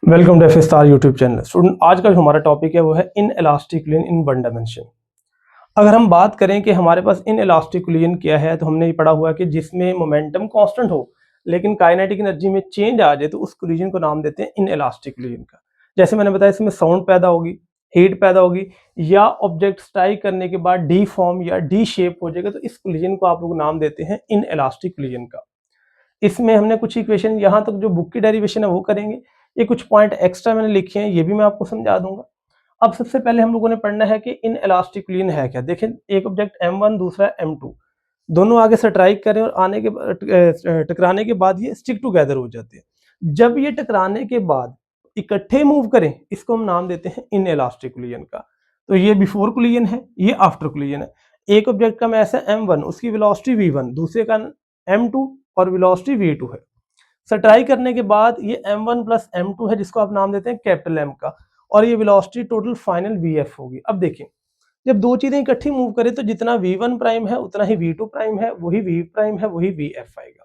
Welcome to F star YouTube channel. Student, आज का जो हमारा टॉपिक है वो है inelastic collision in one dimension. अगर हम बात करें कि हमारे पास इन इलास्टिक कुलियन क्या है, तो हमने ये पढ़ा हुआ है कि जिसमें मोमेंटम कांस्टेंट हो लेकिन काइनेटिक एनर्जी में चेंज आ जाए तो उस कुलियन को नाम देते हैं इन इलास्टिक कुलियन का। जैसे मैंने बताया, इसमें साउंड पैदा होगी, हीट पैदा होगी, या ऑब्जेक्ट स्ट्राइक करने के बाद डी फॉर्म या डी शेप हो जाएगा, तो इस कुलियन को आप लोग नाम देते हैं इन इलास्टिक कुलियन का। इसमें हमने कुछ इक्वेशन यहाँ तक जो बुक की डेरिवेशन है वो करेंगे। ये कुछ पॉइंट एक्स्ट्रा मैंने लिखे हैं, ये भी मैं आपको समझा दूंगा। अब सबसे पहले हम लोगों ने पढ़ना है कि इन इलास्टिक कुलियन है क्या। देखें, एक ऑब्जेक्ट m1 दूसरा m2, दोनों आगे से स्ट्राइक करें और आने के टकराने के बाद ये स्टिक टुगेदर हो जाते हैं। जब ये टकराने के बाद इकट्ठे मूव करें, इसको हम नाम देते हैं इन इलास्टिक कुलियन का। तो ये बिफोर कुलियन है, ये आफ्टर कुलियन है। एक ऑब्जेक्ट का मास है m1, उसकी वेलोसिटी v1, दूसरे का m2 और वेलोसिटी v2 है। सट्राई करने के बाद ये m1 प्लस m2 है, जिसको आप नाम देते हैं कैपिटल M का, और ये वेलोसिटी टोटल फाइनल vf होगी। अब देखें, जब दो चीजें इकट्ठी मूव करें तो जितना v1 प्राइम है उतना ही v2 प्राइम है, वही v प्राइम है, वही vf आएगा।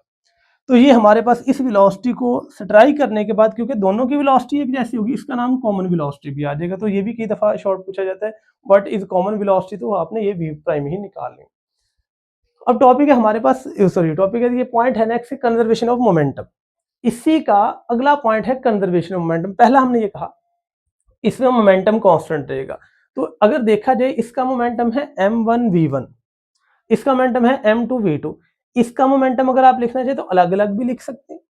तो ये हमारे पास इस वेलोसिटी को सट्राई करने के बाद, क्योंकि दोनों की वेलोसिटी एक जैसी होगी, इसका नाम कॉमन वेलोसिटी भी आ जाएगा। तो ये भी कई दफा शॉर्ट पूछा जाता है, बट इज कॉमन वेलोसिटी, तो आपने ये v प्राइम ही निकालनी। अब टॉपिक है हमारे पास, सॉरी टॉपिक है, ये पॉइंट है नेक्स्ट, कंजर्वेशन ऑफ मोमेंटम। इसी का अगला पॉइंट है कंजर्वेशन ऑफ मोमेंटम। पहला हमने ये कहा इसमें मोमेंटम कांस्टेंट रहेगा। तो अगर देखा जाए, इसका मोमेंटम है m1 v1, इसका मोमेंटम है m2 v2। इसका मोमेंटम अगर आप लिखना चाहे तो अलग अलग भी लिख सकते हैं,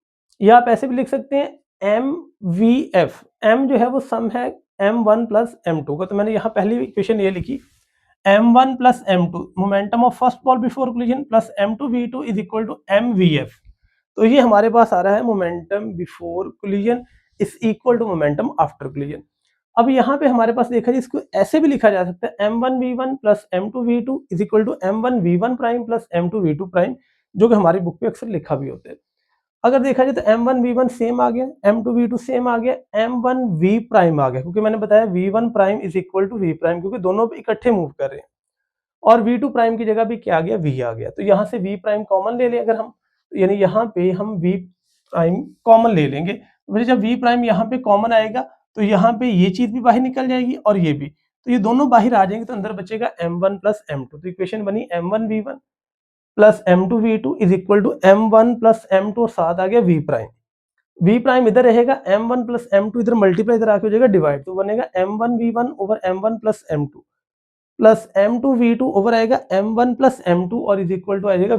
या आप ऐसे भी लिख सकते हैं m vf। m जो है वो सम है m1 प्लस m2 का। तो मैंने यहाँ पहली इक्वेशन ये लिखी, m1 plus m2 momentum of first ball before collision plus m2 v2 is equal to m vf। तो ये हमारे पास आ रहा है momentum before collision is equal to momentum after collision. अब यहाँ पे हमारे पास देखा जाए, इसको ऐसे भी लिखा जा सकता है m1 v1 plus m2 v2 is equal to m1 v1 prime plus m2 v2 prime, जो कि हमारी बुक पे अक्सर लिखा भी होता है। अगर देखा जाए तो m1 v1 सेम आ गया, m2 v2 सेम आ गया, m1 v प्राइम आ गया, क्योंकि मैंने बताया v1 prime is equal to v prime, क्योंकि दोनों इकट्ठे मूव कर रहे हैं। और v2 प्राइम की जगह भी क्या आ गया, v आ गया। तो यहाँ से v प्राइम कॉमन ले लें अगर हम, यानी यहाँ पे हम v प्राइम कॉमन ले लेंगे। तो जब v प्राइम यहाँ पे कॉमन आएगा तो यहाँ पे ये चीज भी बाहर निकल जाएगी और ये भी, तो ये दोनों बाहर आ जाएंगे, तो अंदर बचेगा m1 प्लस m2। तो इक्वेशन बनी m1 v1 plus m2 v2 is equal to m1 plus m2 और साथ आ गया v प्राइम। v प्राइम इधर रहेगा, m1 प्लस m2 इधर मल्टीप्लाई, इधर आके हो जाएगा डिवाइड, तो बनेगा m1 v1 over m1 plus m2 plus m2 v2 over आएगा m1 प्लस m2 और इज इक्वल टू आ जाएगा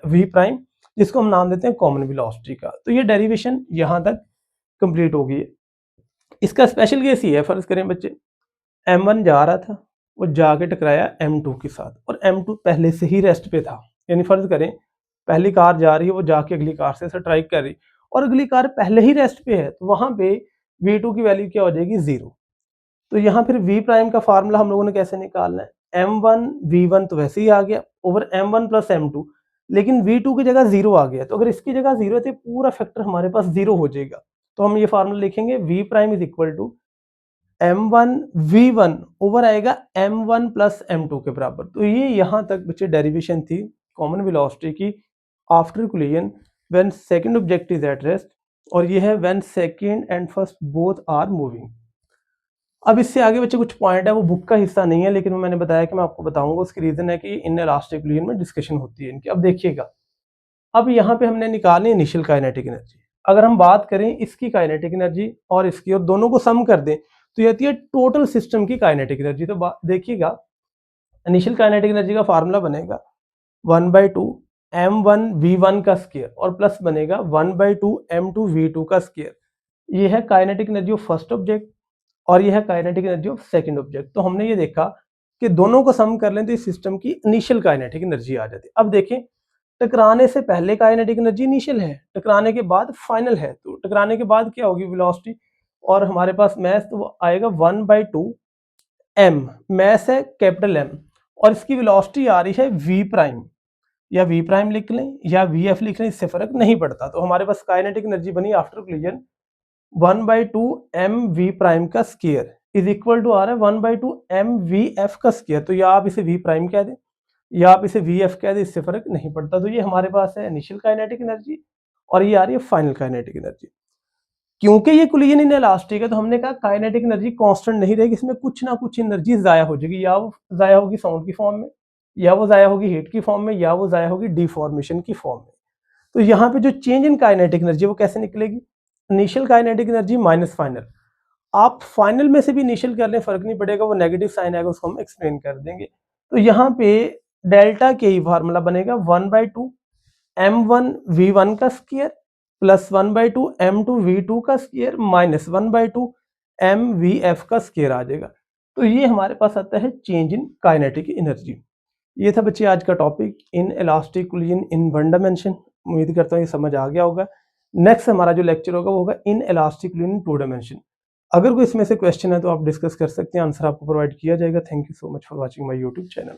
v प्राइम, जिसको हम नाम देते हैं कॉमन वेलोसिटी का। तो ये डेरिवेशन यहाँ तक कंप्लीट हो गई है। इसका स्पेशल केस ये है, फर्ज करें बच्चे m1 जा रहा था, वो जाके टकराया m2 के साथ, और m2 पहले से ही रेस्ट पे था। यानी फर्ज करें पहली कार जा रही है, वो जाके अगली कार से स्ट्राइक कर रही, और अगली कार पहले ही रेस्ट पे है, तो वहां पे v2 की वैल्यू क्या हो जाएगी, 0। तो यहाँ फिर v प्राइम का फार्मूला हम लोगों ने कैसे निकालना है, m1 v1 तो वैसे ही आ गया ओवर m1 प्लस m2, लेकिन v2 की जगह 0 आ गया, तो अगर इसकी जगह 0 है तो पूरा फैक्टर हमारे पास 0 हो जाएगा। तो हम ये फार्मूला लिखेंगे, v prime is equal to m1 v1 over आएगा m1 प्लस m2 के बराबर। तो ये यहाँ तक बच्चे डेरिवेशन थी कॉमन वेलोसिटी की after collision when second object is at rest, और ये है when second and first both are moving. अब इससे आगे बच्चे कुछ पॉइंट है, वो बुक का हिस्सा नहीं है, लेकिन मैंने बताया कि मैं आपको बताऊंगा। उसकी रीजन है कि इन इलास्टिक कोलिजन में डिस्कशन होती है इनकी। अब देखिएगा, अब यहाँ पे हमने निकालनी इनिशियल काइनेटिक एनर्जी। अगर हम बात करें इसकी काइनेटिक एनर्जी और इसकी, और दोनों को सम कर दें, तो ये आती है टोटल सिस्टम की काइनेटिक एनर्जी। तो देखिएगा, इनिशियल काइनेटिक एनर्जी का फार्मूला बनेगा 1/2 m1 v1 का स्क्वायर और प्लस बनेगा 1/2 m2 v2 का स्क्वायर। ये है kinetic energy of first object और ये है kinetic energy of second object. तो हमने ये देखा कि दोनों को सम कर लें तो इस सिस्टम की इनिशियल काइनेटिक एनर्जी आ जाती है। अब देखें, टकराने से पहले काइनेटिक एनर्जी इनिशियल है, टकराने के बाद फाइनल है। तो टकराने के बाद क्या होगी, वेलोसिटी, और हमारे पास मैस तो वो आएगा 1/2 m, मैस है कैपिटल M, और इसकी वेलोसिटी आ रही है v प्राइम, या v प्राइम लिख लें या vf लिख लें, इससे फर्क नहीं पड़ता। तो हमारे पास काइनेटिक एनर्जी बनी after collision 1/2 m v prime का स्क्वायर इज इक्वल टू आ रहा है 1/2 m vf का स्क्वायर। तो या आप इसे v प्राइम कह दें या आप इसे vf कह दें, इससे फर्क नहीं पड़ता। तो ये हमारे पास है इनिशियल काइनेटिक एनर्जी और ये आ रही है फाइनल काइनेटिक एनर्जी। क्योंकि ये कोलिजन इन इलास्टिक है तो हमने कहा काइनेटिक एनर्जी कांस्टेंट नहीं रहेगी, इसमें कुछ ना कुछ एनर्जी ज़ाया हो जाएगी, या वो ज़ाया होगी साउंड की फॉर्म में, या वो ज़ाया होगी हीट की फॉर्म में, या वो ज़ाया होगी डिफॉर्मेशन की फॉर्म में। तो यहाँ पे जो चेंज इन काइनेटिक एनर्जी वो कैसे निकलेगी? Initial kinetic energy minus final. आप फाइनल में से भी इनिशियल कर लें, फर्क नहीं पड़ेगा, वो नेगेटिव साइन आएगा, उसको हम एक्सप्लेन कर देंगे। तो यहाँ पे डेल्टा के ही फार्मूला बनेगा 1/2 m1 v1 का स्क्वायर प्लस 1/2 m2 v2 का स्क्वायर माइनस 1/2 m vf का स्क्वायर आ जाएगा। तो ये हमारे पास आता है चेंज इन काइनेटिक एनर्जी। ये था बच्चे आज का topic, in elastic collision in one dimension. उम्मीद करता हूँ ये समझ आ गया होगा। नेक्स्ट हमारा जो लेक्चर होगा वो होगा inelastic collision in two dimension. अगर कोई इसमें से क्वेश्चन है तो आप डिस्कस कर सकते हैं, आंसर आपको प्रोवाइड किया जाएगा। Thank you so much for watching my YouTube channel.